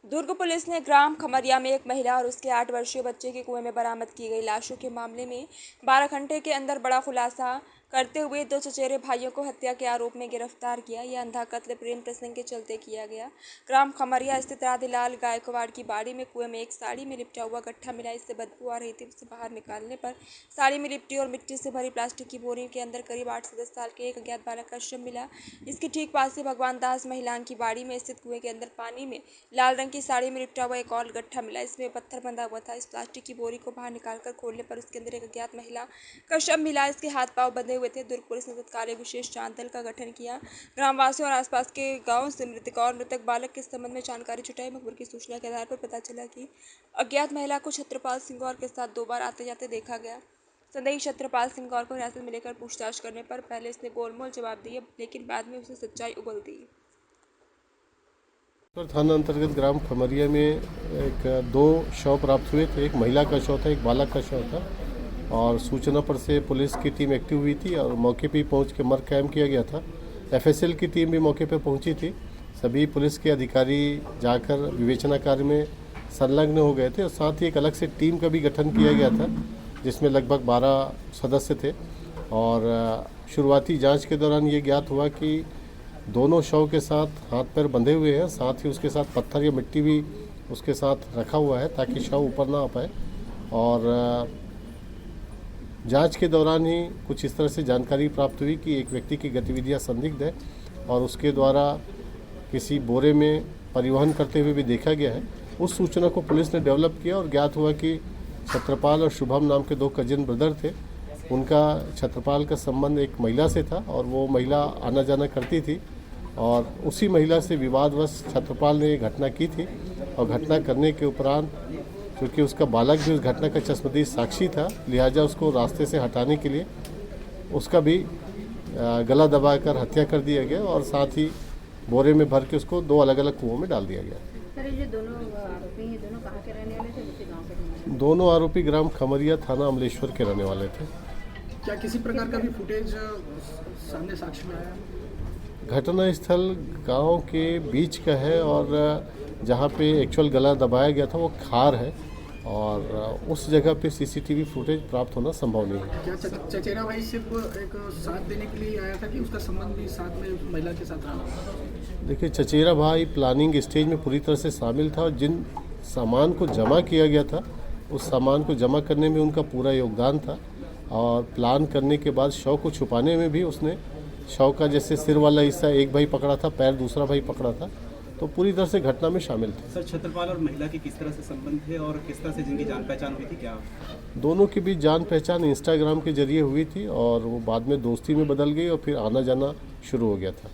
दुर्ग police ने ग्राम खमरिया में एक महिला और उसके 8 वर्षीय बच्चे की कुएं में बरामद की गई लाशों के मामले में 12 घंटे के अंदर बड़ा खुलासा करते हुए 2 चचेरे भाइयों को हत्या के आरोप में गिरफ्तार किया। यह अंधा कत्ल प्रेम प्रसंग के चलते किया गया। ग्राम खमरिया स्थित राधेलाल गायकवाड़ की बाड़ी में कुएं में एक साड़ी में लिपटा हुआ गट्ठा मिला। इससे बदबू आ रही थी। उसे बाहर निकालने पर साड़ी में लिपटी और मिट्टी से भरी प्लास्टिक की बोरी के अंदर करीब 8 से 10 साल के एक अज्ञात बालक का शव मिला। इसके ठीक पास से भगवान दास महिलान की बाड़ी में स्थित कुएं के अंदर पानी में लाल रंग की साड़ी में लिपटा हुआ एक और गट्ठा मिला। इसमें पत्थर बंधा हुआ था। इस प्लास्टिक की बोरी को बाहर निकालकर खोलने पर उसके अंदर एक अज्ञात महिला का शव मिला। इसके हाथ पांव बंधे हुए थे। दुर्ग पुलिस ने तत्काल एक विशेष जांच दल का गठन किया। ग्रामवासियों और आसपास के गांव से मृतक और मृतक बालक के संबंध में जानकारी जुटाई। मकबूल की सूचना के आधार पर पता चला कि अज्ञात महिला को छत्रपाल सिंह गौर के साथ 2 बार आते जाते देखा गया। संदेही छत्रपाल सिंह गौर को हिरासत में लेकर पूछताछ करने पर पहले इसने गोलमोल जवाब दिए, लेकिन बाद में उसे सच्चाई उगल दी। थाना अंतर्गत ग्राम खमरिया में एक 2 शव प्राप्त हुए थे। एक महिला का शव था, एक बालक का शव था और सूचना पर से पुलिस की टीम एक्टिव हुई थी और मौके पर पहुंच के मर्ग कायम किया गया था। एफएसएल की टीम भी मौके पर पहुंची थी। सभी पुलिस के अधिकारी जाकर विवेचना कार्य में संलग्न हो गए थे और साथ ही एक अलग से टीम का भी गठन किया गया था जिसमें लगभग 12 सदस्य थे। और शुरुआती जांच के दौरान ये ज्ञात हुआ कि दोनों शव के साथ हाथ पैर बंधे हुए हैं, साथ ही उसके साथ पत्थर या मिट्टी भी उसके साथ रखा हुआ है ताकि शव ऊपर ना आ पाए। और जांच के दौरान ही कुछ इस तरह से जानकारी प्राप्त हुई कि एक व्यक्ति की गतिविधियां संदिग्ध है और उसके द्वारा किसी बोरे में परिवहन करते हुए भी देखा गया है। उस सूचना को पुलिस ने डेवलप किया और ज्ञात हुआ कि छत्रपाल और शुभम नाम के 2 कजिन ब्रदर थे। उनका छत्रपाल का संबंध एक महिला से था और वो महिला आना जाना करती थी और उसी महिला से विवादवश छत्रपाल ने ये घटना की थी। और घटना करने के उपरांत क्योंकि उसका बालक भी उस घटना का चश्मदीद साक्षी था, लिहाजा उसको रास्ते से हटाने के लिए उसका भी गला दबाकर हत्या कर दिया गया और साथ ही बोरे में भर के उसको 2 अलग अलग कुओं में डाल दिया गया। सर, ये दोनों आरोपी हैं, दोनों कहाँ के रहने वाले थे? उसी गांव के रहने वाले? दोनों आरोपी ग्राम खमरिया थाना अमलेश्वर के रहने वाले थे। क्या किसी प्रकार का भी फुटेज सामने साक्ष्य में आया? घटना स्थल गांव के बीच का है और जहां पे एक्चुअल गला दबाया गया था वो खार है और उस जगह पे सीसीटीवी फुटेज प्राप्त होना संभव नहीं है। क्या चचेरा भाई सिर्फ एक साथ देने के लिए आया था कि उसका संबंध भी साथ में उस महिला के साथ रहा? देखिए, चचेरा भाई प्लानिंग स्टेज में पूरी तरह से शामिल था और जिन सामान को जमा किया गया था उस सामान को जमा करने में उनका पूरा योगदान था और प्लान करने के बाद शव को छुपाने में भी उसने शव का जैसे सिर वाला हिस्सा एक भाई पकड़ा था, पैर दूसरा भाई पकड़ा था, तो पूरी तरह से घटना में शामिल थे। सर, छत्रपाल और महिला की किस तरह से संबंध थे और किस तरह से जिनकी जान पहचान हुई थी? क्या दोनों के बीच जान पहचान इंस्टाग्राम के जरिए हुई थी और वो बाद में दोस्ती में बदल गई और फिर आना जाना शुरू हो गया था।